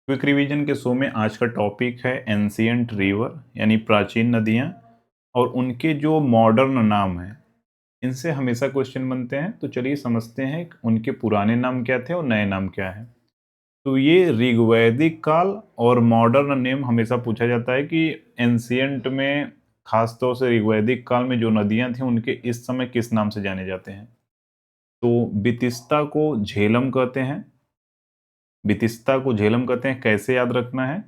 Quick revision के show में आज का टॉपिक है एंशियंट रिवर यानी प्राचीन नदियाँ और उनके जो मॉडर्न नाम हैं। इनसे हमेशा क्वेश्चन बनते हैं, तो चलिए समझते हैं कि उनके पुराने नाम क्या थे और नए नाम क्या हैं। तो ये ऋग्वैदिक काल और मॉडर्न नेम हमेशा पूछा जाता है कि एंशियंट में खासतौर से ऋग्वैदिक काल में जो नदियाँ थीं उनके इस समय किस नाम से जाने जाते हैं। तो बितिस्ता को झेलम कहते हैं। बितिस्ता को झेलम कहते हैं। कैसे याद रखना है?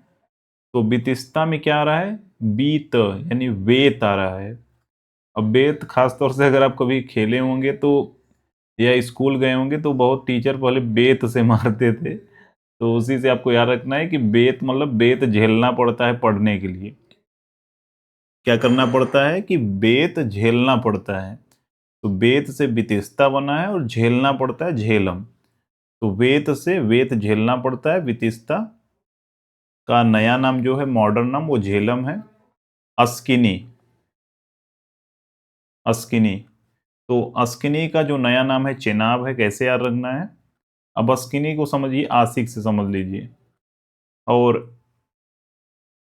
तो बितिस्ता में क्या आ रहा है? बीत यानी वेत आ रहा है। अब वेत खास तौर से अगर आप कभी खेले होंगे तो या स्कूल गए होंगे तो बहुत टीचर पहले बेत से मारते थे। तो उसी से आपको याद रखना है कि बेत मतलब बेत झेलना पड़ता है पढ़ने के लिए। क्या करना पड़ता है कि बेत झेलना पड़ता है। तो बेत से बितिस्ता बना है और झेलना पड़ता है झेलम। तो वेत से वेत झेलना पड़ता है। बितिस्ता का नया नाम जो है मॉडर्न नाम वो झेलम है। अस्किनी, अस्किनी। तो अस्किनी का जो नया नाम है चेनाब है। कैसे याद रखना है? अब अस्किनी को समझिए, आशिक से समझ लीजिए। और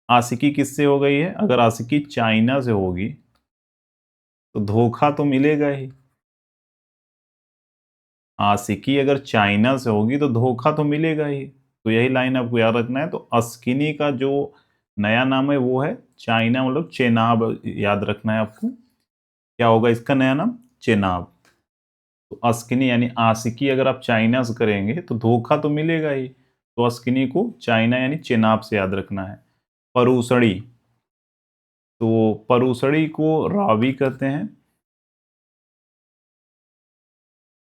आशिकी किससे हो गई है? अगर आशिकी चाइना से होगी तो धोखा तो मिलेगा ही। आशिकी अगर चाइना से होगी तो धोखा तो मिलेगा ही। तो यही लाइन आपको याद रखना है। तो अस्किनी का जो नया नाम है वो है चाइना, मतलब चेनाब याद रखना है आपको। क्या होगा इसका नया नाम? चेनाब। तो अस्किनी यानी आशिकी अगर आप चाइना से करेंगे तो धोखा तो मिलेगा ही। तो अस्किनी को चाइना यानी चेनाब से याद रखना है। परूसड़ी, तो परूसड़ी को रावी कहते हैं।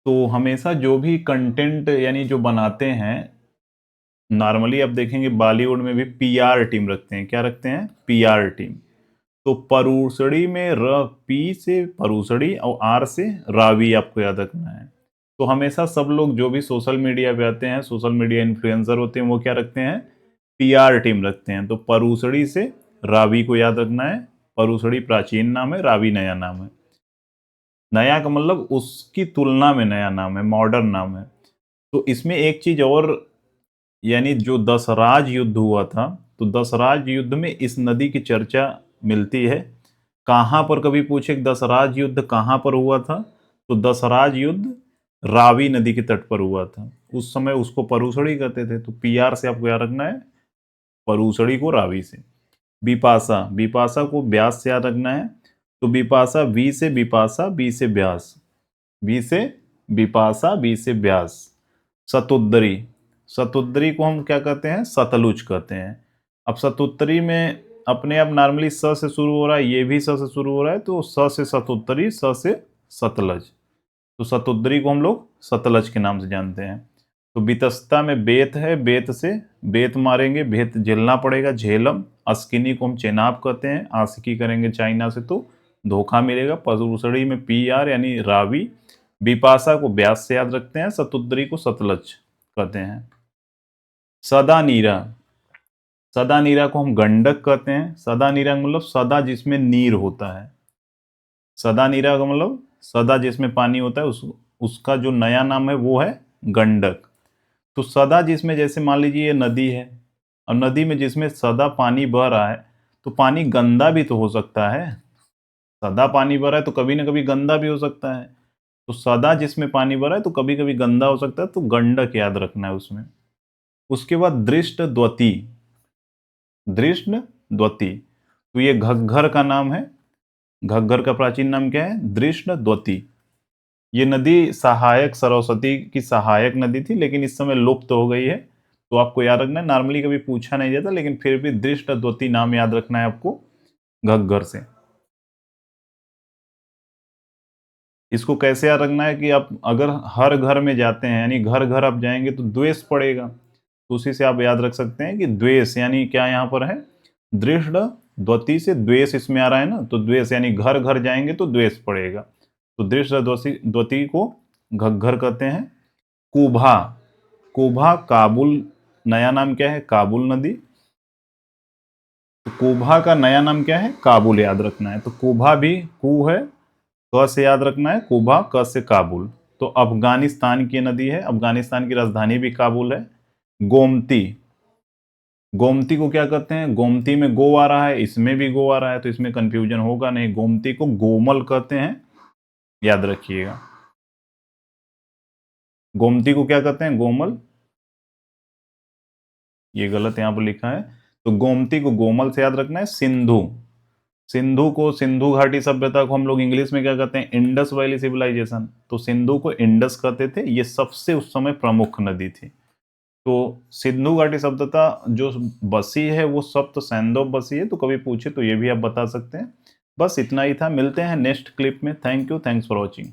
तो हमेशा जो भी कंटेंट यानी जो बनाते हैं, नॉर्मली आप देखेंगे बॉलीवुड में भी पीआर टीम रखते हैं। क्या रखते हैं? PR team. तो परूसड़ी में र, पी से परूसड़ी और आर से रावी आपको याद रखना है। तो हमेशा सब लोग जो भी सोशल मीडिया पे आते हैं, सोशल मीडिया इन्फ्लुएंसर होते हैं, वो क्या रखते हैं? पीआर टीम रखते हैं। तो परूसड़ी से रावी को याद रखना है। परूसड़ी प्राचीन नाम है, रावी नया नाम है। नया का मतलब उसकी तुलना में नया नाम है, मॉडर्न नाम है। तो इसमें एक चीज और, यानी जो दसराज युद्ध हुआ था, तो दसराज युद्ध में इस नदी की चर्चा मिलती है। कहाँ पर कभी पूछे कि दसराज युद्ध कहाँ पर हुआ था, तो दसराज युद्ध रावी नदी के तट पर हुआ था। उस समय उसको परूसड़ी कहते थे। तो पीआर से आपको याद रखना है, परूसड़ी को रावी से। बिपाशा, बिपाशा को ब्यास से याद रखना है। तो बिपाशा वी से बिपाशा, बी से ब्यास। बी से बिपाशा, बी से ब्यास। सतुद्री, सतुद्री को हम क्या कहते हैं? सतलुज कहते हैं। अब सतुत्तरी में अपने आप नॉर्मली स से शुरू हो रहा है, ये भी स से शुरू हो रहा है, तो स से सतुत्तरी, स से सतलज। तो सतुद्री को हम लोग सतलज के नाम से जानते हैं। तो बितस्ता में बेत है, बेत से बेत मारेंगे, बेत झेलना पड़ेगा, झेलम। अस्किनी को हम चेनाब कहते हैं। आशिकी करेंगे चाइना से तो धोखा मिलेगा। परूसड़ी में पी आर यानी रावी। बिपाशा को ब्यास से याद रखते हैं। सतुद्री को सतलज कहते हैं। सदा नीरा, सदा नीरा को हम गंडक कहते हैं। सदा नीरा का मतलब सदा जिसमें नीर होता है। सदा नीरा का मतलब सदा जिसमें पानी होता है, उसका जो नया नाम है वो है गंडक। तो सदा जिसमें, जैसे मान लीजिए ये नदी है और नदी में जिसमें सदा पानी बह रहा है, तो पानी गंदा भी तो हो सकता है। सदा पानी बह रहा है तो कभी ना कभी गंदा भी हो सकता है। तो सदा जिसमें पानी बह रहा है तो कभी कभी गंदा हो सकता है, तो गंडक याद रखना है उसमें। उसके बाद दृष्ट द्वती, दृष्ट द्वती। तो ये घग्घर का नाम है। घग्घर का प्राचीन नाम क्या है? दृष्ट द्वती। ये नदी सहायक सरस्वती की सहायक नदी थी, लेकिन इस समय लुप्त हो गई है। तो आपको याद रखना है, नॉर्मली कभी पूछा नहीं जाता, लेकिन फिर भी दृष्ट द्वती नाम याद रखना है आपको घग्घर से। इसको कैसे याद रखना है कि आप अगर हर घर में जाते हैं, यानी घर घर आप जाएंगे तो द्वेष पड़ेगा। तो उसी से आप याद रख सकते हैं कि द्वेष यानी क्या यहाँ पर है? दृष्ट द्वती से द्वेष इसमें आ रहा है ना, तो द्वेष यानी घर घर जाएंगे तो द्वेष पड़ेगा। तो दृष्ट द्वती को घग्घर कहते हैं। कुभा, कुभा काबुल नया नाम क्या है? काबुल नदी। तो कुभा का नया नाम क्या है? काबुल याद रखना है। तो कुभा भी कु है, क से याद रखना है, कुबा, क से काबुल। तो अफगानिस्तान की नदी है, अफगानिस्तान की राजधानी भी काबुल है। गोमती, गोमती को क्या कहते हैं? गोमती में गो आ रहा है, इसमें भी गो आ रहा है, तो इसमें कंफ्यूजन होगा नहीं। गोमती को गोमल कहते हैं, याद रखिएगा। गोमती को क्या कहते हैं? गोमल। ये गलत यहां पर लिखा है, तो गोमती को गोमल से याद रखना है। सिंधु, सिंधु को, सिंधु घाटी सभ्यता को हम लोग इंग्लिश में क्या कहते हैं? Indus valley civilization. तो सिंधु को इंडस कहते थे, ये सबसे उस समय प्रमुख नदी थी। तो सिंधु घाटी सभ्यता जो बसी है वो सप्त सैंदव बसी है, तो कभी पूछे तो ये भी आप बता सकते हैं। बस इतना ही था, मिलते हैं नेक्स्ट क्लिप में। Thank you, thanks for watching.